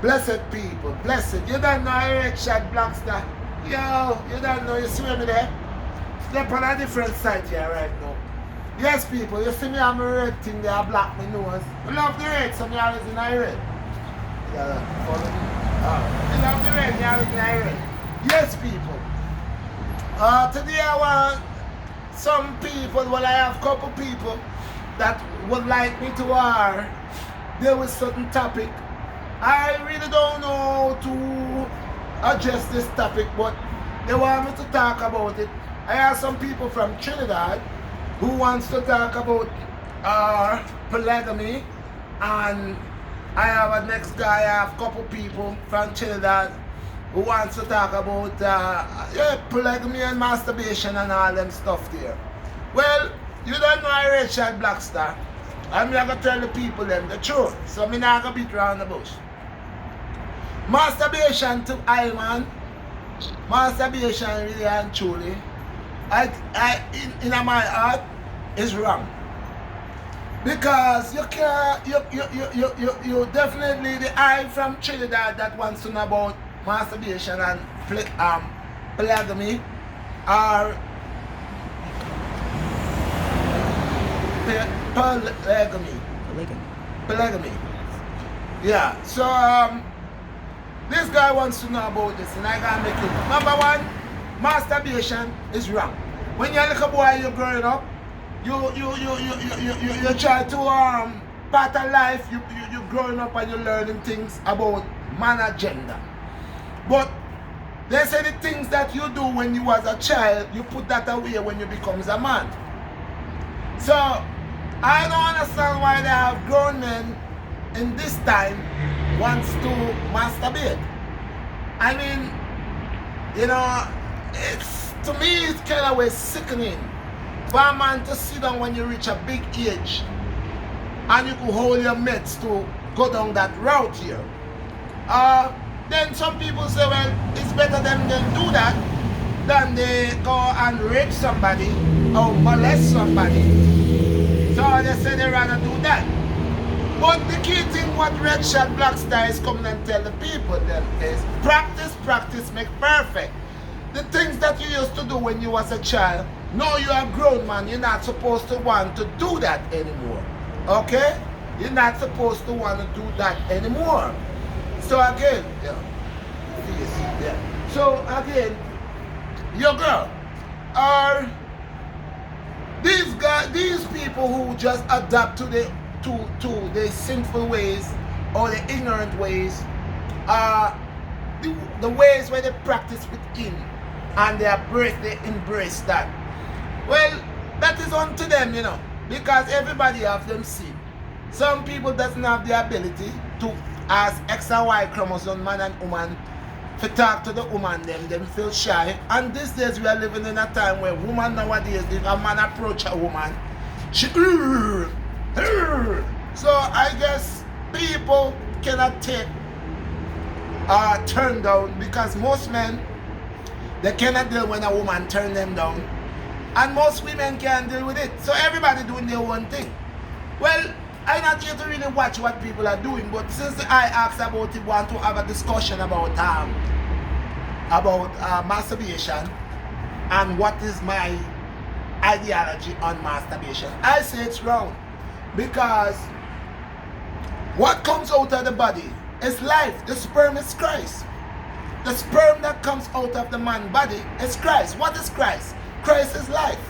Blessed people, blessed. You don't know RedShot BlackStar. Yo, you don't know, you see me there? Step on a different side here right now. Yes, people, you see me, I'm a red thing there, black my nose. I love the red, so me always in a red. Yeah, follow me. I love the red, me always in a red. Yes, people. Today I want some people, well, I have a couple people that would like me to deal with certain topic. I really don't know how to address this topic, but they want me to talk about it. I have some people from Trinidad who wants to talk about polygamy, and I have a next guy, I have a couple people from Trinidad who wants to talk about polygamy and masturbation and all them stuff there. Well, you don't know RedShot BlackStar. I'm not going to tell the people them the truth, so I'm not going to beat around the bush. Masturbation to I man, masturbation really and truly, in my heart, is wrong. Because you can't, you definitely the I from Trinidad that wants to know about masturbation and polygamy or polygamy. Yeah, so this guy wants to know about this, and I gotta make it. Number one, masturbation is wrong. When you're a little boy, you're growing up, you try to part of life, you're growing up and you're learning things about man and gender. But they say the things that you do when you was a child, you put that away when you becomes a man. So I don't understand why they have grown men in this time wants to masturbate. I mean, you know, it's to me it's kind of way sickening for a man to sit down when you reach a big age and you can hold your mates to go down that route here. Then some people say, well, it's better them than do that than they go and rape somebody or molest somebody. So they say they rather do that. But the key thing what RedShot BlackStar is coming and tell the people then is practice, practice make perfect. The things that you used to do when you was a child, now you're a grown man, you're not supposed to want to do that anymore. Okay? You're not supposed to want to do that anymore. So again, so again, your girl are these people who just adapt to the sinful ways or the ignorant ways, the ways where they practice within and they embrace that. Well, that is unto them, you know, because everybody have them sin. Some people doesn't have the ability to, as X and Y chromosome, man and woman, to talk to the woman, them feel shy. And these days we are living in a time where woman nowadays, if a man approach a woman, she so I guess people cannot take turn down, because most men, they cannot deal when a woman turn them down, and most women can't deal with it. So everybody doing their own thing. Well, I'm not here to really watch what people are doing, but since I asked about it, want to have a discussion about masturbation and what is my ideology on masturbation. I say it's wrong, because what comes out of the body is life. The sperm is Christ. The sperm that comes out of the man's body is Christ. What is Christ? Christ is life.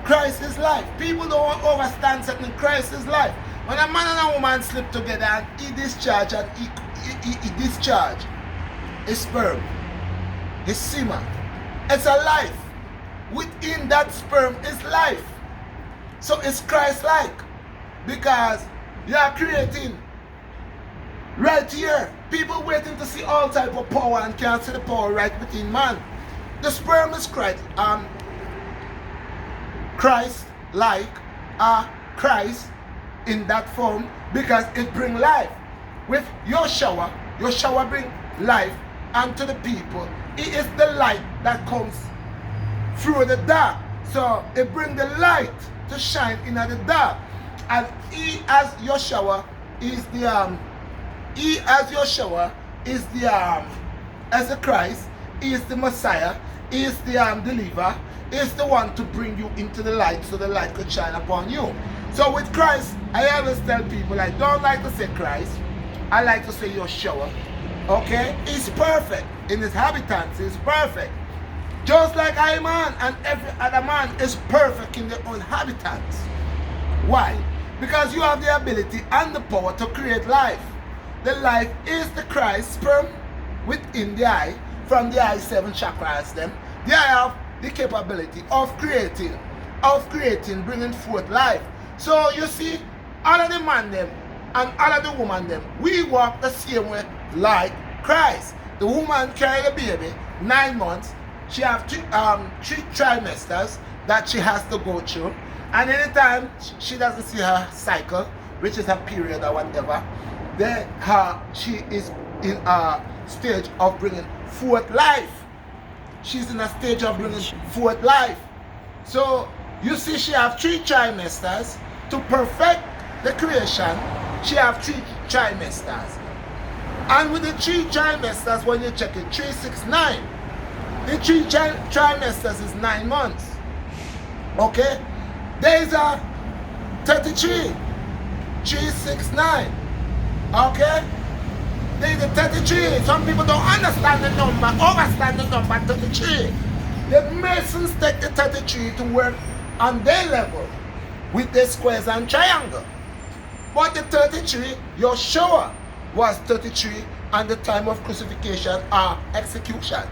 Christ is life. People don't understand something. Christ is life. When a man and a woman sleep together and he discharge his sperm, his semen, it's a life. Within that sperm is life. So it's Christ-like, because you are creating right here. People waiting to see all type of power and can't see the power right within man. The sperm is Christ, Christ-like, Christ in that form, because it bring life. With your shower bring life unto the people. It is the light that comes through the dark. So it bring the light to shine in the dark. And he, as your shower, is the He as your shower is the as the Christ, he is the Messiah, he is the deliverer, he is the one to bring you into the light so the light could shine upon you. So with Christ, I always tell people, I don't like to say Christ, I like to say your shower. Okay? He's perfect. In his habitats, he's perfect. Just like I man and every other man is perfect in their own habitats. Why? Because you have the ability and the power to create life. The life is the Christ sperm within the eye, from the eye 7 chakras them. The eye have the capability of creating, bringing forth life. So you see, all of the man them and all of the woman them, we walk the same way like Christ. The woman carry the baby 9 months. She have 3 trimesters that she has to go through, and anytime she doesn't see her cycle, which is her period or whatever, then she is in a stage of bringing forth life. She's in a stage of bringing forth life. So you see, she have 3 trimesters to perfect the creation. She have 3 trimesters, and with the 3 trimesters, when you check it, 3, 6, 9. The 3 trimesters is 9 months. Okay? Days are 33. 3, 6, 9. Okay? Days are 33. Some people don't understand the number, overstand the number 33. The Masons take the 33 to work on their level with the squares and triangle. But the 33, your shower was 33 and the time of crucifixion or execution.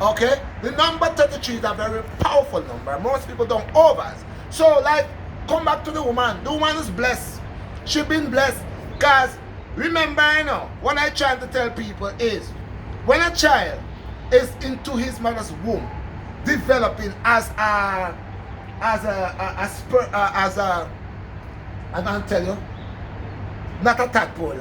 Okay, the number 33 is a very powerful number. Most people don't overs. So, like, come back to the woman. The woman is blessed. She's been blessed. Because, remember, you know, what I try to tell people is, when a child is into his mother's womb, developing I'm gonna tell you, not a tadpole.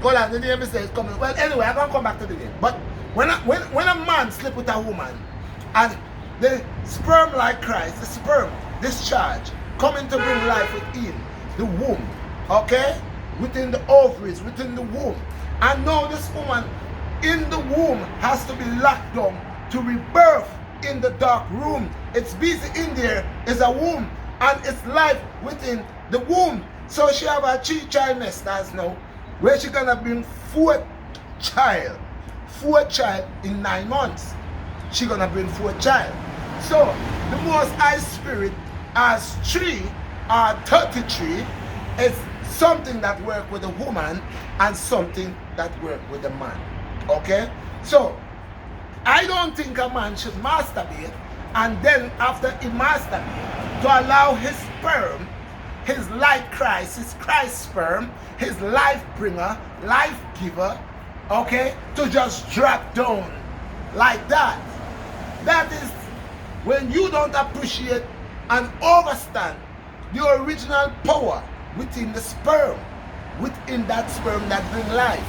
Hold on, the name is coming. Well, anyway, I'm gonna come back to the name. But when a man sleep with a woman and the sperm like Christ, the sperm discharge, coming to bring life within the womb, okay? Within the ovaries, within the womb. And now this woman in the womb has to be locked down to rebirth in the dark room. It's busy in there, is a womb, and it's life within the womb. So she have a 3 trimesters now, where she gonna bring 4 child in 9 months. She gonna bring 4 child. So the Most High Spirit as 3 or 33 is something that work with a woman and something that work with a man. Okay? So I don't think a man should masturbate and then after he masturbate to allow his sperm, his light Christ, his Christ sperm, his life bringer, life giver, okay, to just drop down like that. That is when you don't appreciate and understand the original power within the sperm, within that sperm that bring life.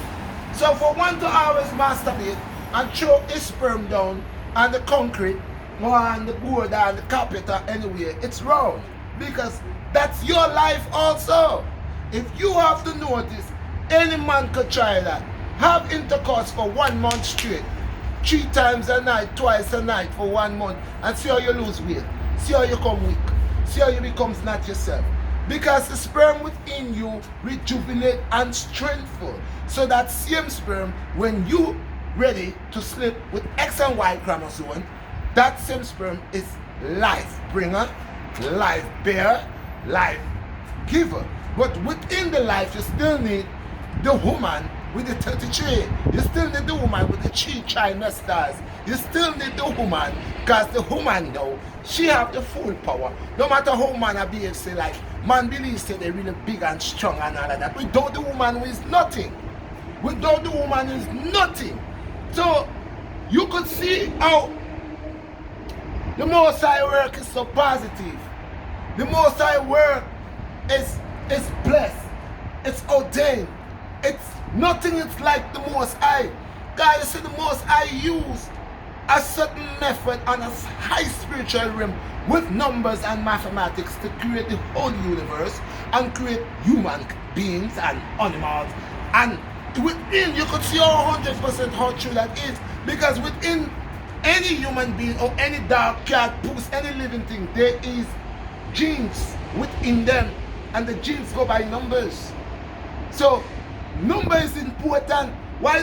So for one to always masturbate and throw his sperm down on the concrete or on the board or on the carpet or anywhere, it's wrong, because that's your life also. If you have to notice, any man could try that. Have intercourse for 1 month straight, 3 times a night, twice a night for 1 month, and see how you lose weight, see how you come weak, see how you become not yourself. Because the sperm within you rejuvenate and strengthful. So that same sperm, when you ready to sleep with X and Y chromosome, that same sperm is life bringer, life bearer, life giver. But within the life, you still need the woman with the 33. You still need the woman with the 3 trimesters. You still need the woman, because the woman now, she have the full power. No matter how man behave, say like, man believes say they're really big and strong and all of that. Without the woman who is nothing. Without the woman who is nothing. So, you could see how the Most High work is so positive. The Most High work is blessed. It's ordained. It's nothing. It's like the Most High. God, you see, the Most High use a certain method on a high spiritual realm with numbers and mathematics to create the whole universe and create human beings and animals. And within, you could see 100% how true that is, because within any human being or any dog, cat, puss, any living thing, there is genes within them, and the genes go by numbers. So number is important. Why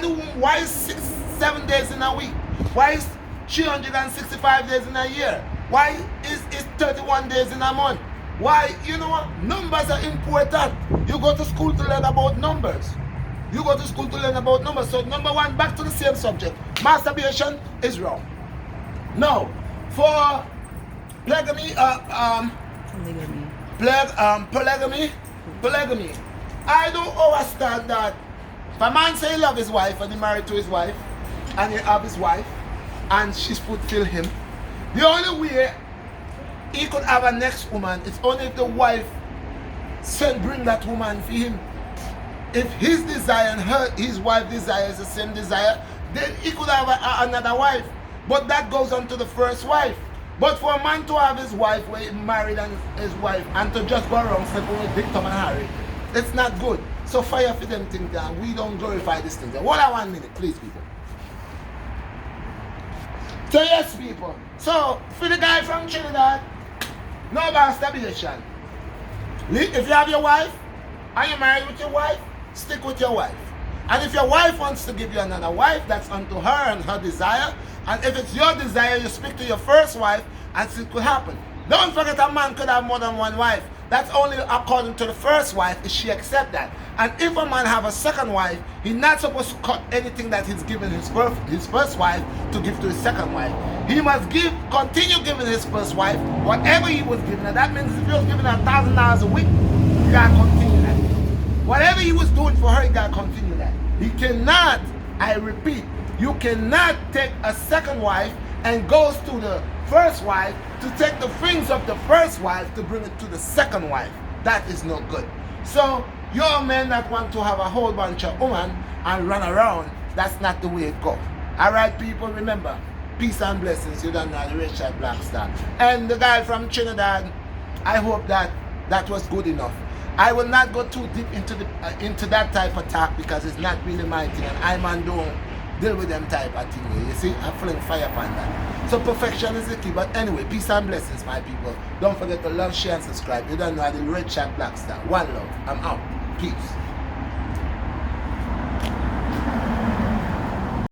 is 7 days in a week? Why is 365 days in a year? Why is 31 days in a month? Why? You know what? Numbers are important. You go to school to learn about numbers. You go to school to learn about numbers. So number one, back to the same subject. Masturbation is wrong. Now, for polygamy, polygamy. I don't understand that. If a man say he love his wife and he married to his wife, and he have his wife, and she's fulfill him, the only way he could have a next woman is only if the wife bring that woman for him. If his desire and his wife desires the same desire, then he could have another wife. But that goes on to the first wife. But for a man to have his wife where he married and his wife and to just go around sleeping with Dick, Tom and Harry, it's not good. So fire for them things down. We don't glorify these things. Hold on 1 minute, please, people. So yes, people. So for the guy from Trinidad, no masturbation. If you have your wife and you're married with your wife, stick with your wife. And if your wife wants to give you another wife, that's unto her and her desire. And if it's your desire, you speak to your first wife and see it could happen. Don't forget, a man could have more than one wife. That's only according to the first wife if she accept that. And if a man have a second wife, he's not supposed to cut anything that he's given his first wife to give to his second wife. He must continue giving his first wife whatever he was giving her. That means if he was giving her $1,000 a week, he gotta continue that. Whatever he was doing for her, he gotta continue that. He cannot, I repeat, you cannot take a second wife and goes to the first wife to take the things of the first wife to bring it to the second wife. That is no good. So your men that want to have a whole bunch of women and run around, that's not the way it goes. Alright, people, remember, peace and blessings. You don't know the RedShot BlackStar. And the guy from Trinidad, I hope that was good enough. I will not go too deep into that type of talk because it's not really my thing, and I man don't deal with them type of thing. You see, I'm feeling fire upon that. So perfection is the key. But anyway, peace and blessings, my people. Don't forget to love, share, and subscribe. You don't know the RedShot BlackStar. One love. I'm out. Peace.